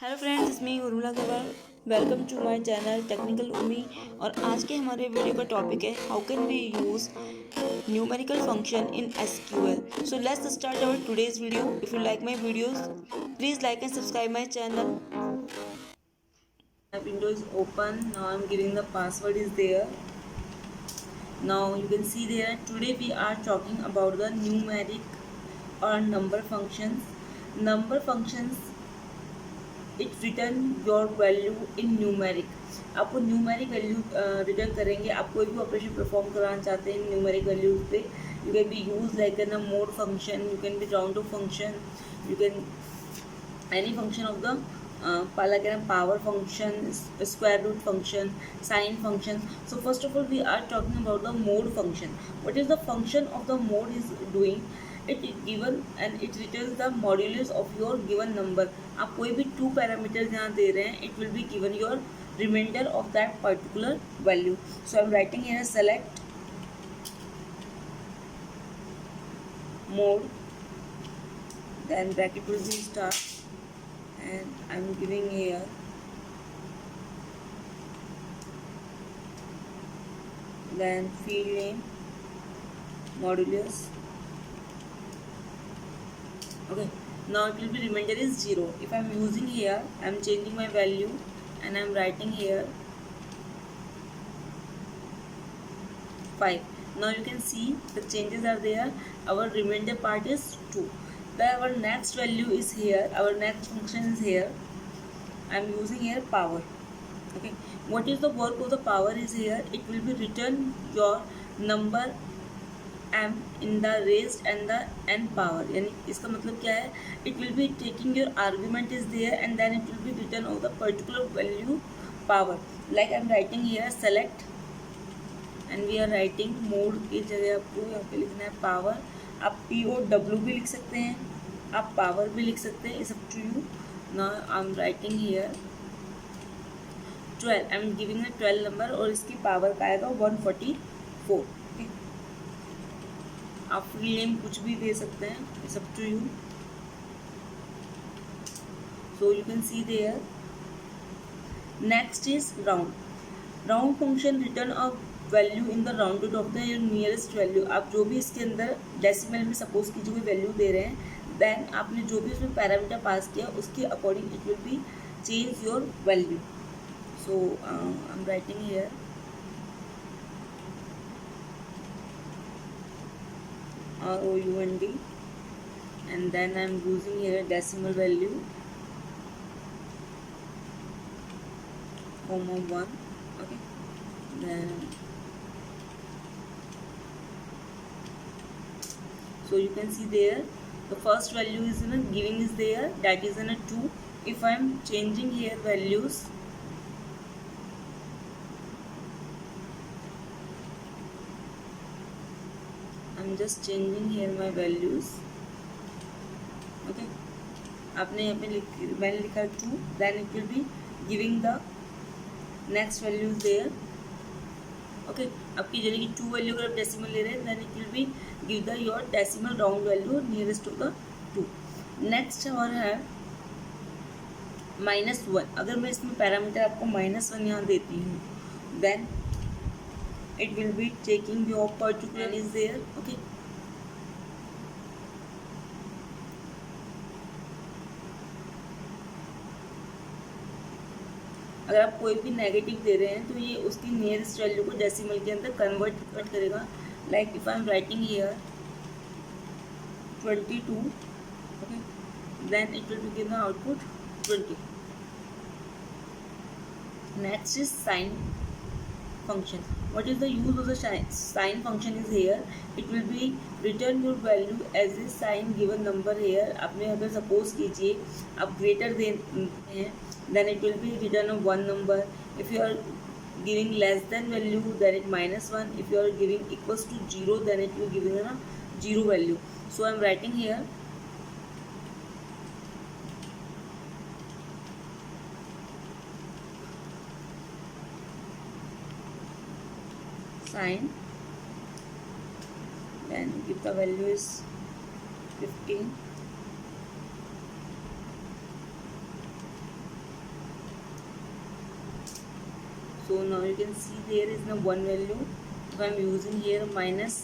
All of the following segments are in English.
Hello friends, इसमें Urmila Agarwal. Welcome to my channel technical Urmi. और आज के हमारे वीडियो का टॉपिक है how can we use numerical function in SQL. So let's start our today's video. If you like my videos please like and subscribe my channel. Window is open. Now I'm giving the password is there. Now you can see there. Today we are talking about the numeric or number functions. Number functions it return your value in numeric. आपको numeric value return करेंगे। आप कोई भी operation perform कराना चाहते हैं numeric values पे, you can be use like an a mode function, you can be round of function, you can any function of the like a power function, square root function, sine function. So first of all we are talking about the mode function. What is the function of the mode is doing? It is given and it returns the modulus of your given number. आप कोई भी two parameters यहाँ दे रहे हैं, it will be given your remainder of that particular value. So I'm writing here select mode, then bracket will be star, and I'm giving here then field name modulus. Okay, now it will be remainder is 0. If I'm using here, I'm changing my value and I'm writing here 5. Now you can see the changes are there. Our remainder part is 2. Then our next value is here, our next function is here. I'm using here power. Okay, what is the work of the power is here? It will be return your number m in the raised and the n power. यानी इसका मतलब क्या है? It will be taking your argument is there and then it will be return of the particular value power. Like I'm writing here select and we are writing mode की जगह आपको यहाँ पे लिखना है power. आप POW भी लिख सकते हैं, आप power भी लिख सकते हैं, it's up to you. Now I'm writing here 12. I'm giving a 12 number और इसकी पावर का आएगा 144. okay? आप फुल नेम कुछ भी दे सकते हैं, it's up to you. So you can see there. Next is round. Round function return a value in the rounded off the your nearest value. आप जो भी इसके अंदर डेसिमल में सपोज की जो भी वैल्यू दे रहे हैं, देन आपने जो भी उसमें पैरामीटर पास किया उसके according it will B change your value. So I'm writing here ROUND and then I'm using here decimal value comma 1. Okay, then so you can see there the first value is in a giving is there, that is in a 2. If I'm changing here values, I'm just changing here my values. Okay, आपने यहाँ पे मैंने लिखा 2, then it will be giving the next values there. Okay, आपकी जगह की 2 value अगर आप डेसिमल ले रहे हैं, then it will be give the your decimal round value nearest to the 2. Next और है -1. अगर मैं इसमें पैरामीटर आपको -1 यहाँ देती हूँ, then it will be taking your particular is there. Okay, अगर आप कोई भी नेगेटिव दे रहे हैं तो ये उसकी नियरेस्ट वैल्यू को डेसिमल के अंदर कन्वर्ट करेगा. Like if I am writing here 22, okay, then it will be given output 20. Next is sine function. What is the use of the sine function is here? It will be return your value as a sine given number here. आपने अगर suppose कीजिए आप greater than हैं, then it will be return of one number. If you are giving less than value, then it -1. If you are giving equals to 0, then it will give you a 0 value. So I am writing here sine, then if the value is 15, So now you can see there is the one value. If I am using here minus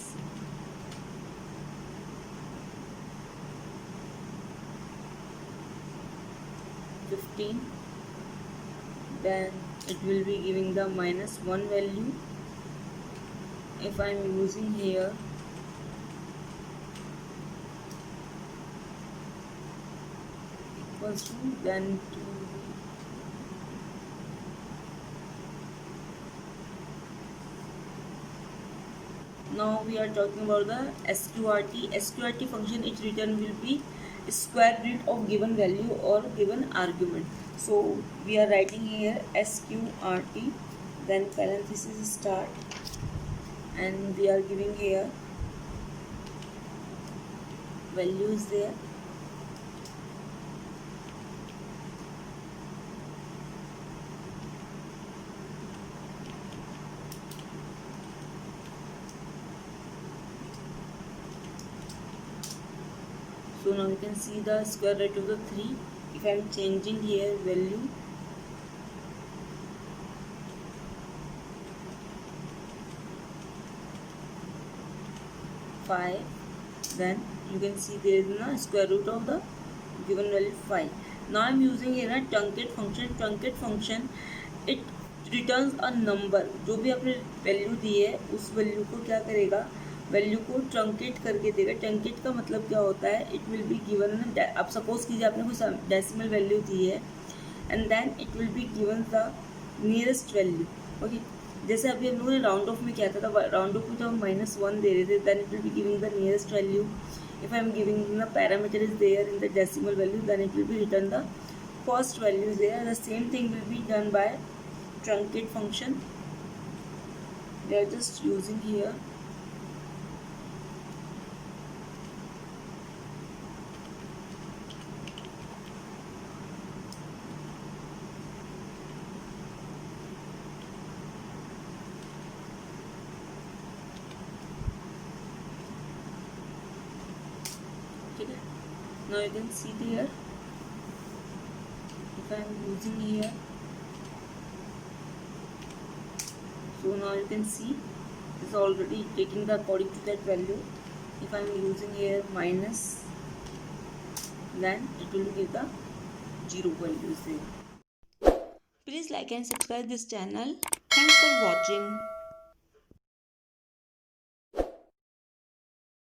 -15, then it will be giving the -1 value. If I am using here equals to, then it will be now we are talking about the SQRT function. Its return will be square root of given value or given argument. So we are writing here SQRT, then parenthesis start, and we are giving here values there. So now you can see the square root of the 3. If I am changing here value, five, then you can see there is a square root of the given value 5. Now I am using here a truncate function. Truncate function, it returns a number. जो भी आपने value दी है उस value को क्या करेगा, value को ट्रंकेट करके देगा. ट्रंकेट का मतलब क्या होता है, इट विल बी गिवन. आप सपोज कीजिए आपने कोई डेसिमल वैल्यू दी है and then it will be given the nearest value. Okay, जैसे अभी हम लोगों ने राउंड ऑफ में किया था, राउंड ऑफ में जब हम -1 दे रहे थे, then it will be giving the nearest value. If I am giving the parameter is there in the decimal value, then it will be written the first value is there. The same thing will be done by truncate function. We are just using here. Okay. Now you can see there. If I am using here, so now you can see it's already taking the according to that value. If I am using here minus, then it will give the 0 values there. Please like and subscribe this channel. Thanks for watching.